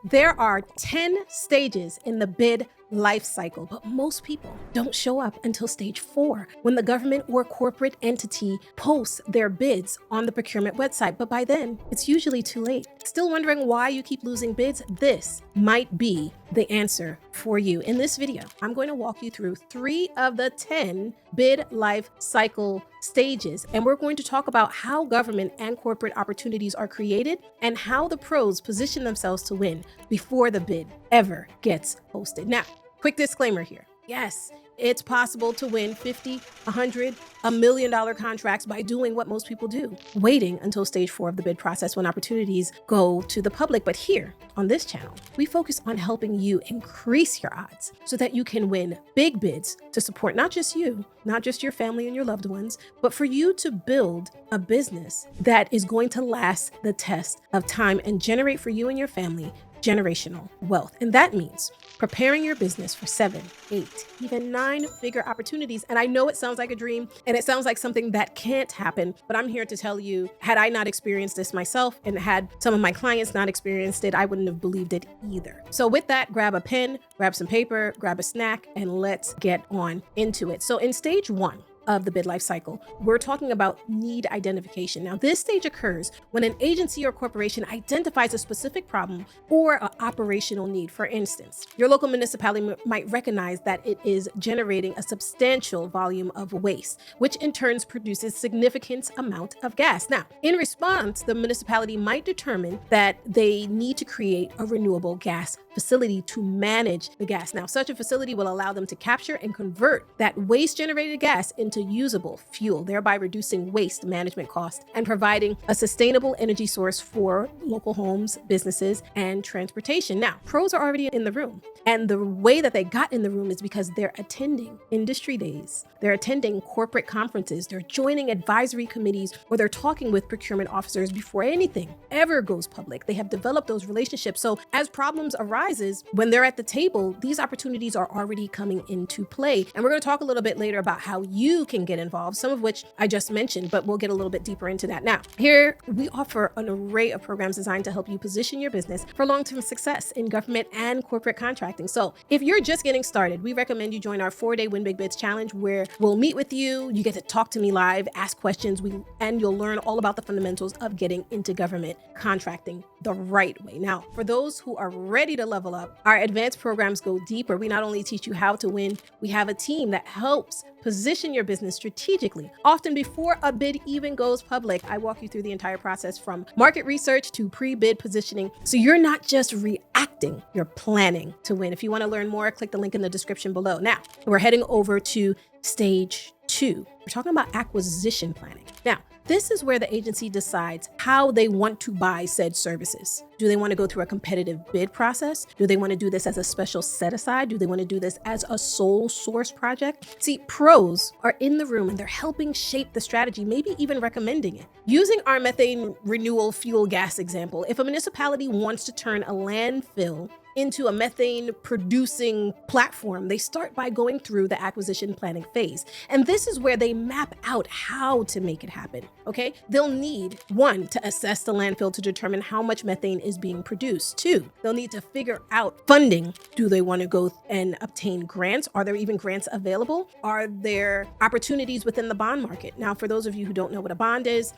There are 10 stages in the bid life cycle, but most people don't show up until stage 4 when the government or corporate entity posts their bids on the procurement website. But by then, it's usually too late. Still wondering why you keep losing bids? This might be the answer for you. In this video, I'm going to walk you through 3 of the 10 bid life cycle stages, and we're going to talk about how government and corporate opportunities are created and how the pros position themselves to win before the bid ever gets posted. Now, quick disclaimer here. Yes, it's possible to win $50, $100, $1 million contracts by doing what most people do, waiting until stage 4 of the bid process when opportunities go to the public. But here on this channel, we focus on helping you increase your odds so that you can win big bids to support not just you, not just your family and your loved ones, but for you to build a business that is going to last the test of time and generate for you and your family generational wealth. And that means preparing your business for 7, 8, even 9-figure opportunities. And I know it sounds like a dream and it sounds like something that can't happen, but I'm here to tell you, had I not experienced this myself and had some of my clients not experienced it, I wouldn't have believed it either. So with that, grab a pen, grab some paper, grab a snack, and let's get on into it. So in stage 1 of the bid life cycle, we're talking about need identification. Now, this stage occurs when an agency or corporation identifies a specific problem or an operational need. For instance, your local municipality might recognize that it is generating a substantial volume of waste, which in turn produces significant amount of gas. Now, in response, the municipality might determine that they need to create a renewable gas facility to manage the gas. Now, such a facility will allow them to capture and convert that waste-generated gas into usable fuel, thereby reducing waste management costs and providing a sustainable energy source for local homes, businesses, and transportation. Now, pros are already in the room, and the way that they got in the room is because they're attending industry days, they're attending corporate conferences, they're joining advisory committees, or they're talking with procurement officers before anything ever goes public. They have developed those relationships. So as problems arises, when they're at the table, these opportunities are already coming into play. And we're going to talk a little bit later about how you can get involved, some of which I just mentioned, but we'll get a little bit deeper into that. Now, here we offer an array of programs designed to help you position your business for long-term success in government and corporate contracting. So if you're just getting started, we recommend you join our 4-day Win Big Bids Challenge, where we'll meet with you. You get to talk to me live, ask questions, and you'll learn all about the fundamentals of getting into government contracting the right way. Now, for those who are ready to level up, our advanced programs go deeper. We not only teach you how to win, we have a team that helps position your business strategically, often before a bid even goes public. I walk you through the entire process from market research to pre-bid positioning, so you're not just reacting, you're planning to win. If you want to learn more, click the link in the description below. Now, we're heading over to stage 2. We're talking about acquisition planning. Now, this is where the agency decides how they want to buy said services. Do they want to go through a competitive bid process? Do they want to do this as a special set aside? Do they want to do this as a sole source project? See, pros are in the room and they're helping shape the strategy, maybe even recommending it. Using our methane renewal fuel gas example, if a municipality wants to turn a landfill into a methane producing platform, they start by going through the acquisition planning phase. And this is where they map out how to make it happen, okay? They'll need, 1, to assess the landfill to determine how much methane is being produced. 2, they'll need to figure out funding. Do they want to go and obtain grants? Are there even grants available? Are there opportunities within the bond market? Now, for those of you who don't know what a bond is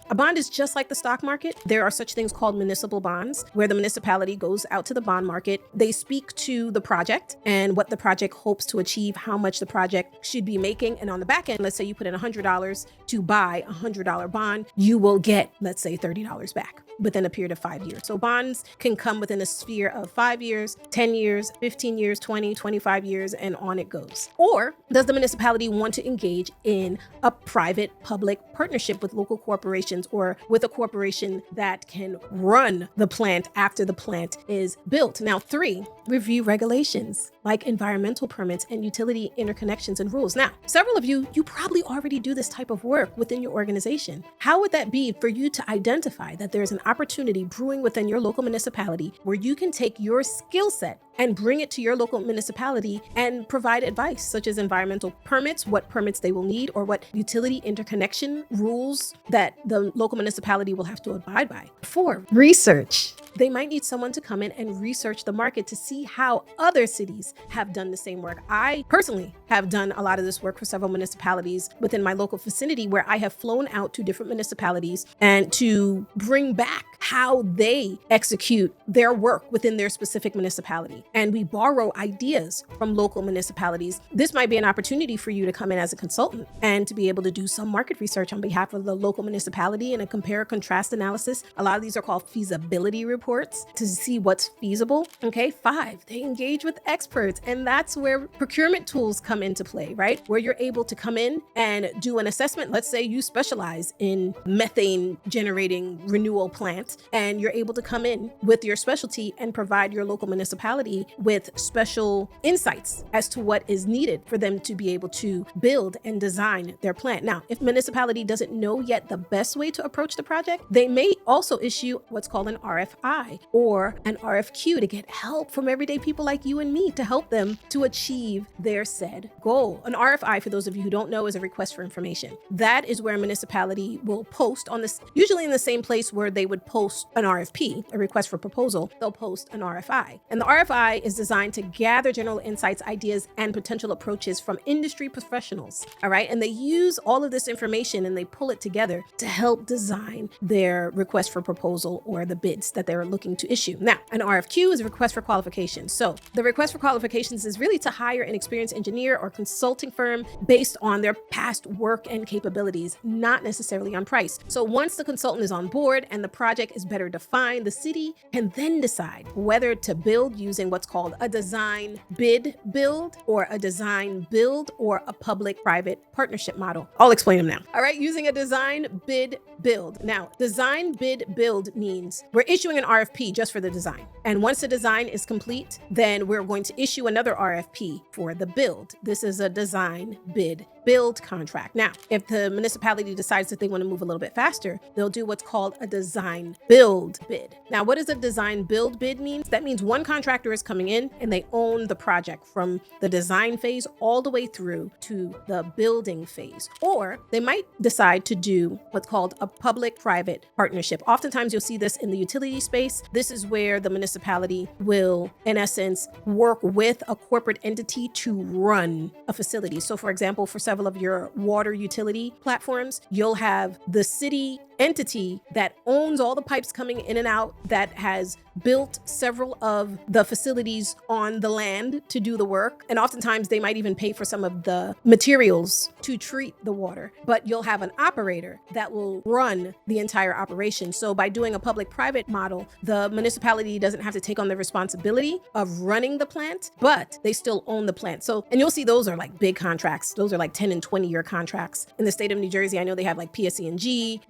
just like the stock market. There are such things called municipal bonds, where the municipality goes out to the bond market. They speak to the project and what the project hopes to achieve, how much the project should be making. And on the back end, let's say you put in $100 to buy a $100 bond, you will get, let's say, $30 back within a period of 5 years. So bonds can come within a sphere of 5 years, 10 years, 15 years, 20, 25 years, and on it goes. Or does the municipality want to engage in a private-public partnership with local corporations or with a corporation that can run the plant after the plant is built? Now, 3, review regulations like environmental permits and utility interconnections and rules. Now, several of you probably already do this type of work within your organization. How would that be for you to identify that there's an opportunity brewing within your local municipality where you can take your skill set and bring it to your local municipality and provide advice, such as environmental permits, what permits they will need, or what utility interconnection rules that the local municipality will have to abide by. 4, research. They might need someone to come in and research the market to see how other cities have done the same work. I personally have done a lot of this work for several municipalities within my local vicinity, where I have flown out to different municipalities and to bring back how they execute their work within their specific municipality. And we borrow ideas from local municipalities. This might be an opportunity for you to come in as a consultant and to be able to do some market research on behalf of the local municipality and a compare contrast analysis. A lot of these are called feasibility reports to see what's feasible. Okay, 5, they engage with experts. And that's where procurement tools come into play, right? Where you're able to come in and do an assessment. Let's say you specialize in methane generating renewal plants, and you're able to come in with your specialty and provide your local municipality with special insights as to what is needed for them to be able to build and design their plant. Now, if municipality doesn't know yet the best way to approach the project, they may also issue what's called an RFI or an RFQ to get help from everyday people like you and me to help them to achieve their said goal. An RFI, for those of you who don't know, is a request for information. That is where a municipality will post on this, usually in the same place where they would post an RFP, a request for proposal, they'll post an RFI. And the RFI is designed to gather general insights, ideas, and potential approaches from industry professionals. All right. And they use all of this information and they pull it together to help design their request for proposal or the bids that they're looking to issue. Now, an RFQ is a request for qualifications. So the request for qualifications is really to hire an experienced engineer or consulting firm based on their past work and capabilities, not necessarily on price. So once the consultant is on board and the project is better defined, the city can then decide whether to build using what's called a design bid build or a design build or a public-private partnership model. I'll explain them now. All right, using a design bid build. Now, design bid build means we're issuing an RFP just for the design. And once the design is complete, then we're going to issue another RFP for the build. This is a design bid build contract. Now, if the municipality decides that they want to move a little bit faster, they'll do what's called a design build bid. Now, what does a design build bid mean? That means one contractor is coming in and they own the project from the design phase all the way through to the building phase. Or they might decide to do what's called a public-private partnership. Oftentimes you'll see this in the utility space. This is where the municipality will, in essence, work with a corporate entity to run a facility. So for example, for several of your water utility platforms, you'll have the city entity that owns all the pipes coming in and out, that has built several of the facilities on the land to do the work. And oftentimes they might even pay for some of the materials to treat the water. But you'll have an operator that will run the entire operation. So by doing a public-private model, the municipality doesn't have to take on the responsibility of running the plant, but they still own the plant. So, and you'll see those are like big contracts. Those are like 10 and 20-year contracts. In the state of New Jersey, I know they have like PSE&G,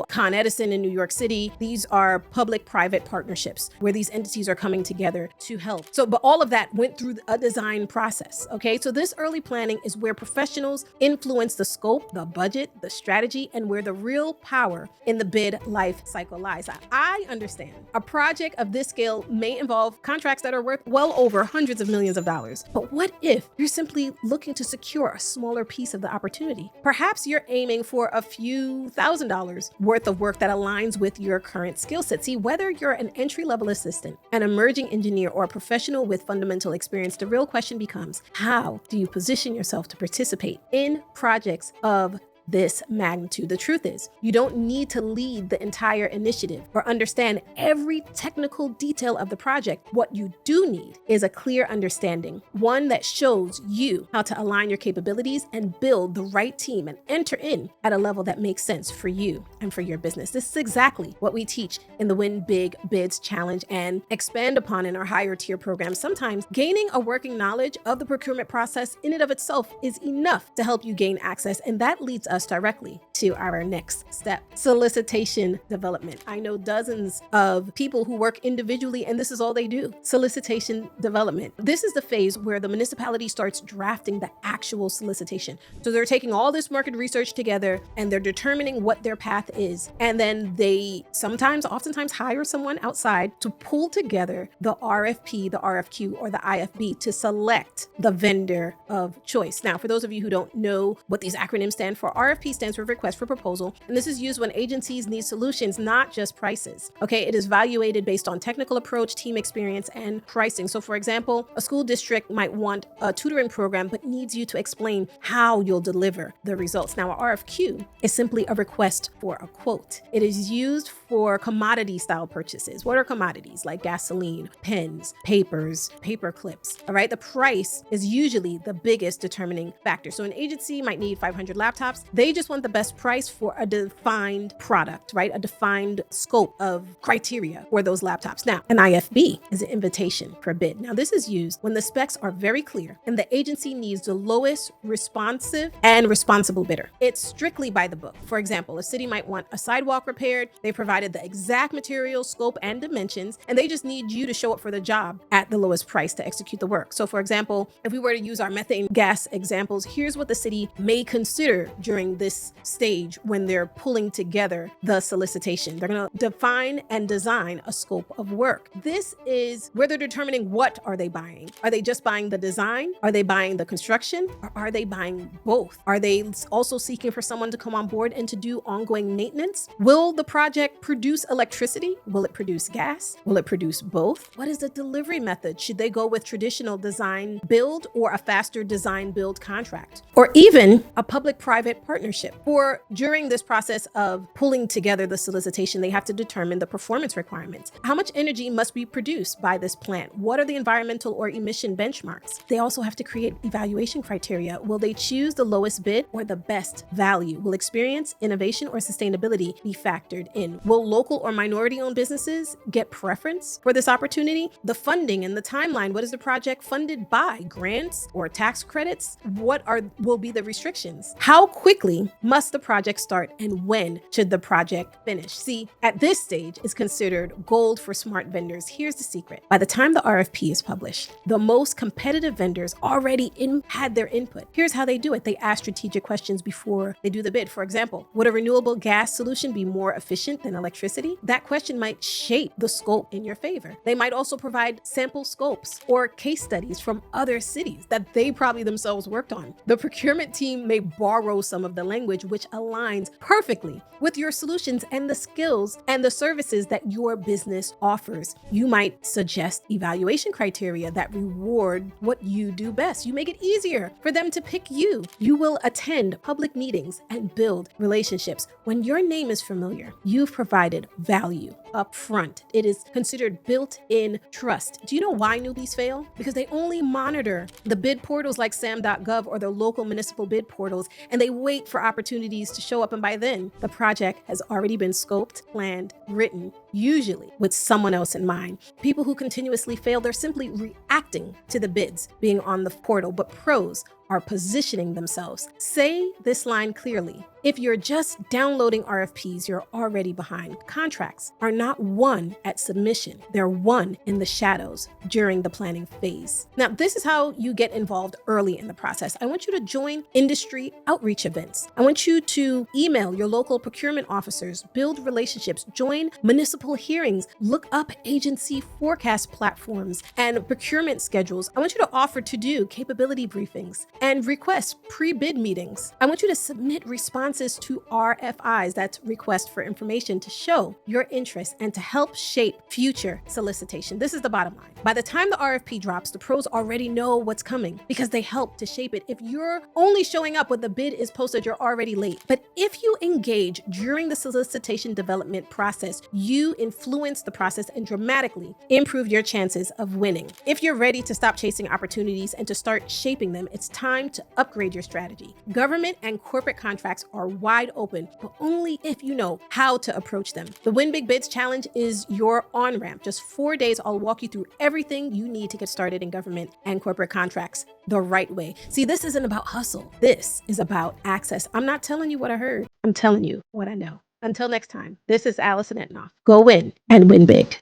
Con Edison in New York City. These are public-private partnerships where these entities are coming together to help. So, but all of that went through a design process. Okay. So this early planning is where professionals influence the scope, the budget, the strategy, and where the real power in the bid life cycle lies. I understand a project of this scale may involve contracts that are worth well over hundreds of millions of dollars. But what if you're simply looking to secure a smaller piece of the opportunity? Perhaps you're aiming for a few $1,000s worth of work that aligns with your current skill set. See, whether you're an entry-level assistant, an emerging engineer, or a professional with fundamental experience, the real question becomes, how do you position yourself to participate in projects of this magnitude? The truth is, you don't need to lead the entire initiative or understand every technical detail of the project. What you do need is a clear understanding, one that shows you how to align your capabilities and build the right team and enter in at a level that makes sense for you and for your business. This is exactly what we teach in the Win Big Bids Challenge and expand upon in our higher tier program. Sometimes gaining a working knowledge of the procurement process in and of itself is enough to help you gain access, and that leads us us directly to our next step, solicitation development. I know dozens of people who work individually, and this is all they do, solicitation development. This is the phase where the municipality starts drafting the actual solicitation. So they're taking all this market research together and they're determining what their path is. And then they oftentimes hire someone outside to pull together the RFP, the RFQ, or the IFB to select the vendor of choice. Now, for those of you who don't know what these acronyms stand for, RFP stands for request for proposal. And this is used when agencies need solutions, not just prices. Okay, it is evaluated based on technical approach, team experience, and pricing. So for example, a school district might want a tutoring program, but needs you to explain how you'll deliver the results. Now, a RFQ is simply a request for a quote. It is used for commodity style purchases. What are commodities? Like gasoline, pens, papers, paper clips. All right, the price is usually the biggest determining factor. So an agency might need 500 laptops. They just want the best price for a defined product, right? A defined scope of criteria for those laptops. Now, an IFB is an invitation for a bid. Now, this is used when the specs are very clear and the agency needs the lowest responsive and responsible bidder. It's strictly by the book. For example, a city might want a sidewalk repaired. They provided the exact material, scope, and dimensions, and they just need you to show up for the job at the lowest price to execute the work. So for example, if we were to use our methane gas examples, here's what the city may consider during this stage when they're pulling together the solicitation. They're going to define and design a scope of work. This is where they're determining what are they buying. Are they just buying the design? Are they buying the construction? Or are they buying both? Are they also seeking for someone to come on board and to do ongoing maintenance? Will the project produce electricity? Will it produce gas? Will it produce both? What is the delivery method? Should they go with traditional design build or a faster design build contract? Or even a public-private partnership? For during this process of pulling together the solicitation, they have to determine the performance requirements. How much energy must be produced by this plant? What are the environmental or emission benchmarks? They also have to create evaluation criteria. Will they choose the lowest bid or the best value? Will experience, innovation, or sustainability be factored in? Will local or minority-owned businesses get preference for this opportunity? The funding and the timeline. What is the project funded by? Grants or tax credits? What will be the restrictions? How quickly must the project start and when should the project finish? See, at this stage is considered gold for smart vendors. Here's the secret. By the time the RFP is published, the most competitive vendors already had their input. Here's how they do it. They ask strategic questions before they do the bid. For example, would a renewable gas solution be more efficient than electricity? That question might shape the scope in your favor. They might also provide sample scopes or case studies from other cities that they probably themselves worked on. The procurement team may borrow some of the language which aligns perfectly with your solutions and the skills and the services that your business offers. You might suggest evaluation criteria that reward what you do best. You make it easier for them to pick you. You will attend public meetings and build relationships. When your name is familiar, you've provided value up front. It is considered built-in trust. Do you know why newbies fail? Because they only monitor the bid portals like sam.gov or the local municipal bid portals, and they wait for opportunities to show up. And by then, the project has already been scoped, planned, written, usually with someone else in mind. People who continuously fail, they're simply reacting to the bids being on the portal, but pros are positioning themselves. Say this line clearly. If you're just downloading RFPs, you're already behind. Contracts are not won at submission. They're won in the shadows during the planning phase. Now, this is how you get involved early in the process. I want you to join industry outreach events. I want you to email your local procurement officers, build relationships, join municipal hearings, look up agency forecast platforms and procurement schedules. I want you to offer to-do capability briefings and request pre-bid meetings. I want you to submit responses to RFIs, that's request for information, to show your interest and to help shape future solicitation. This is the bottom line. By the time the RFP drops, the pros already know what's coming because they help to shape it. If you're only showing up when the bid is posted, you're already late. But if you engage during the solicitation development process, you you influence the process and dramatically improve your chances of winning. If you're ready to stop chasing opportunities and to start shaping them, it's time to upgrade your strategy. Government and corporate contracts are wide open, but only if you know how to approach them. The Win Big Bids Challenge is your on-ramp. Just 4 days, I'll walk you through everything you need to get started in government and corporate contracts the right way. See, this isn't about hustle. This is about access. I'm not telling you what I heard. I'm telling you what I know. Until next time, this is Alison Etinoff. Go win and win big.